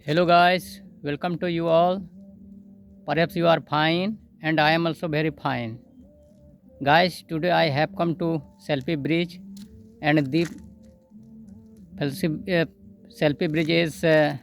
Hello guys, welcome to you all. Perhaps you are fine and I am also very fine. Guys, today I have come to Selfie Bridge and the Selfie Bridge is the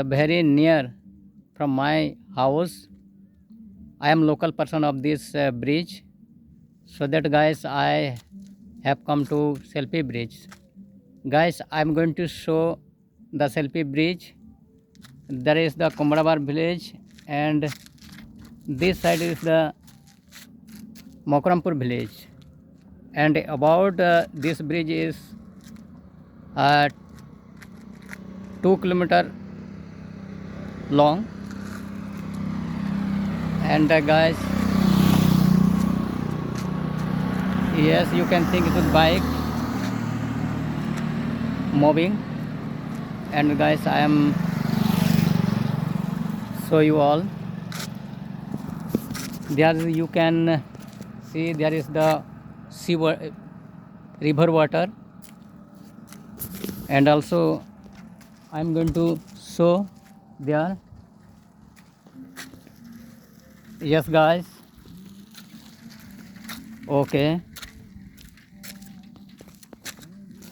very near from my house. I am local person of this bridge. So that guys I have come to Selfie Bridge. Guys, I am going to show the Selfie Bridge. There is the Kumrabar village and this side is the Mokrampur village, and about this bridge is uh, 2 kilometer long. And guys, yes, you can think it is bike moving. And guys, I am show you all. There you can see there is the river water, and also I am going to show there. Yes, guys. Okay.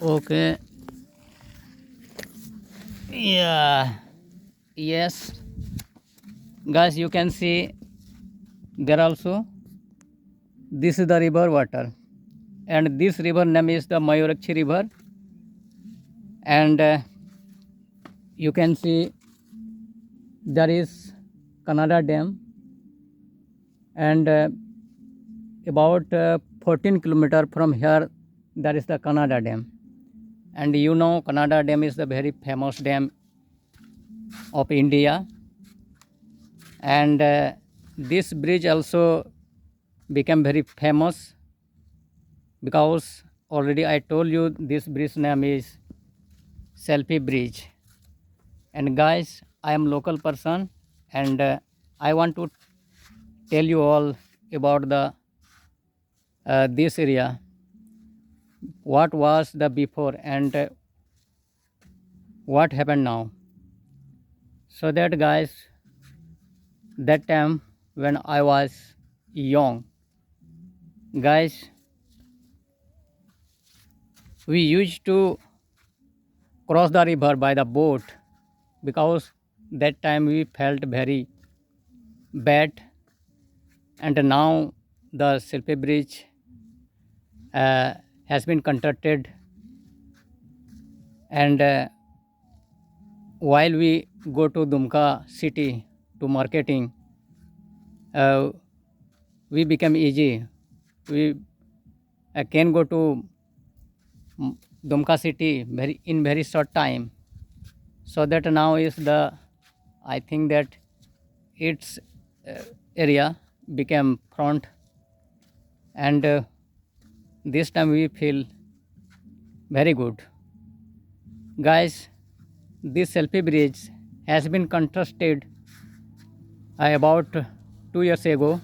Okay. Yeah. Yes. Guys, you can see there also. This is the river water, and this river name is the Mayurakshi river. And you can see there is Kannada Dam, and about 14 kilometer from here there is the Kannada Dam. And you know Kannada Dam is the very famous dam of India. And this bridge also became very famous because already I told you this bridge name is Selfie Bridge. And guys, I am local person, and I want to tell you all about the this area, what was the before and what happened now. So that guys, that time when I was young, guys, we used to cross the river by the boat because that time we felt very bad. And now the Selfie Bridge has been constructed, and while we go to Dumka city to marketing, uh, we become easy. We can go to Dumka city in very short time. So that now is the, I think that its area became front, and this time we feel very good. Guys, this Selfie Bridge has been constructed about 2 years ago,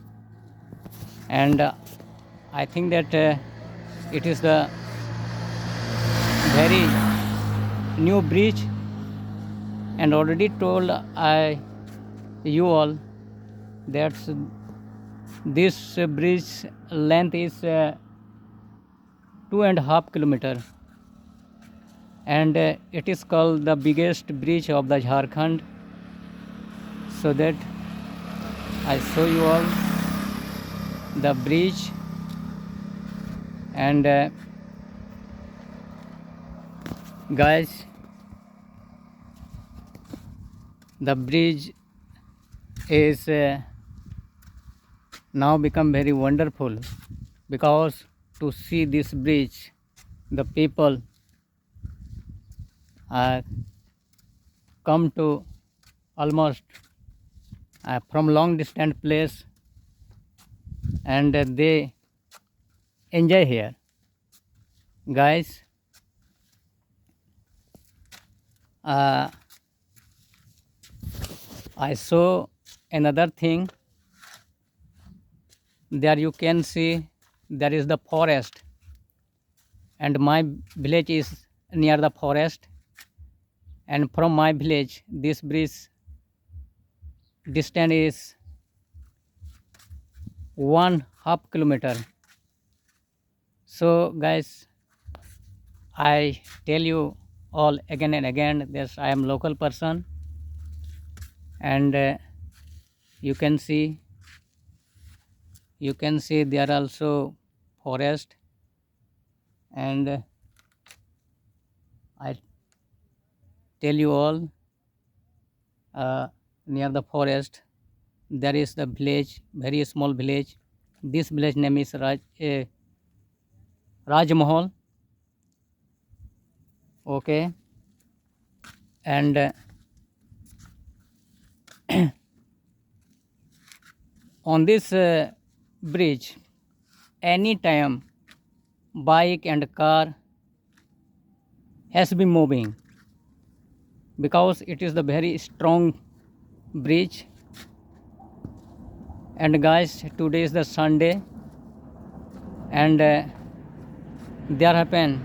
and I think that it is the very new bridge. And already told I you all that this bridge length is 2.5 kilometer, and it is called the biggest bridge of the Jharkhand. So that I show you all the bridge. And guys, the bridge is now become very wonderful, because to see this bridge the people come to almost from long distant place, and they enjoy here. Guys, I saw another thing. There you can see there is the forest, and my village is near the forest. and from my village this bridge distance is 1/2 kilometer. So guys, I tell you all again and again that I am local person, and you can see there are also forest, and I tell you all near the forest there is the village, very small village. This village name is Rajmahal. Okay, and on this bridge any time bike and car has been moving because it is the very strong bridge. And guys, today is the Sunday, and there happen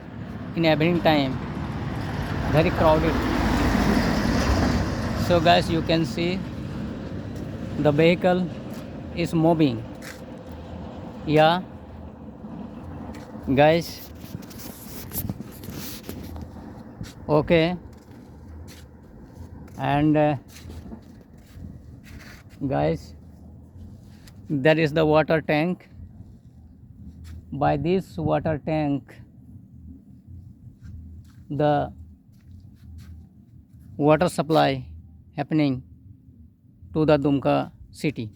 in evening time very crowded. So guys, you can see the vehicle is moving. Yeah guys, okay, and guys, there is the water tank. By this water tank the water supply happening to the Dumka city.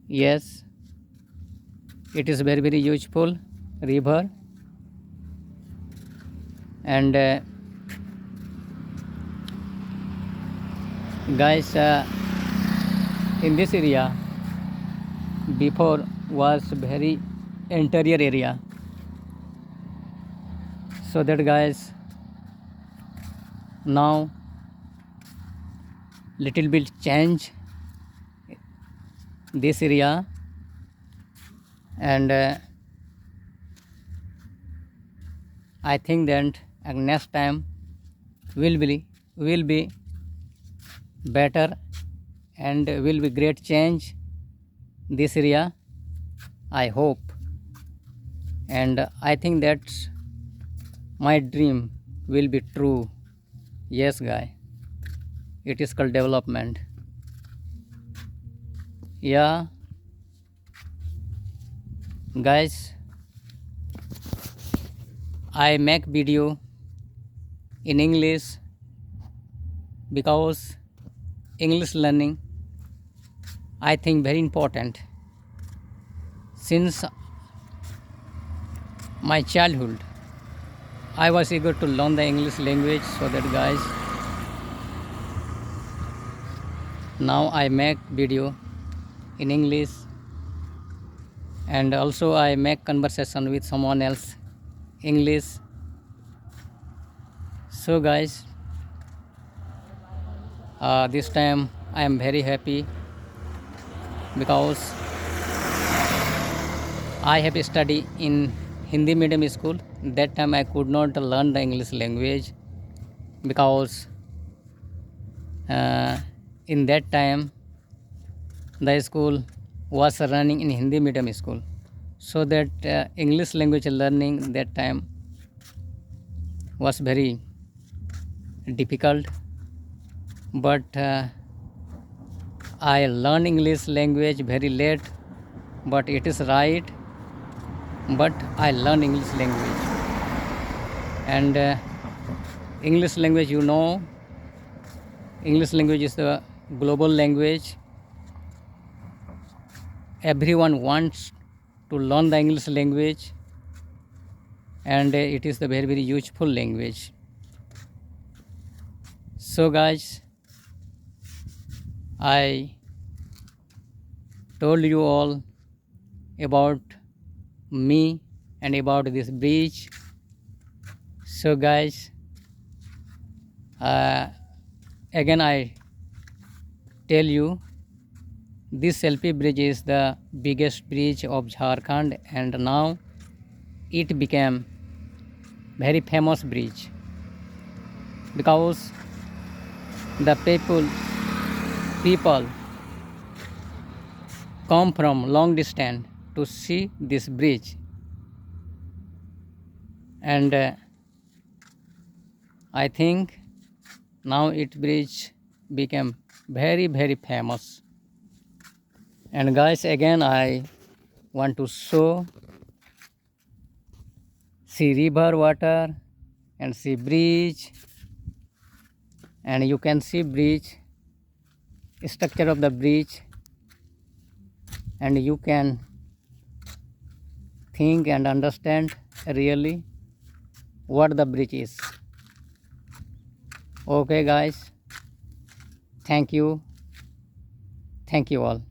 Yes, it is very very useful river, and guys, in this area before was very interior area, so that guys now little bit change this area, and I think that next time will be better and will be great change this area, I hope. And I think that my dream will be true. Yes guy, it is called development. Yeah guys, I make video in English because English learning I think very important. Since my childhood I was eager to learn the English language, so that guys now I make video in English, and also I make conversation with someone else English. So guys, this time I am very happy because I have studied in Hindi medium school. That time I could not learn the English language because in that time the school was running in Hindi medium school, so that English language learning that time was very difficult. But I learned English language very late, but it is right. But I learned English language, and English language, you know, English language is the global language. Everyone wants to learn the English language, and it is the very very useful language. So guys, I told you all about me and about this bridge. So guys, again I tell you, this Selfie bridge is the biggest bridge of Jharkhand, and now it became very famous bridge. because the people come from long distance to see this bridge, and I think now it bridge became very famous. And guys, again I want to show see river water and see bridge, and you can see bridge structure of the bridge, and you can think and understand really what the bridge is. Okay guys, thank you all.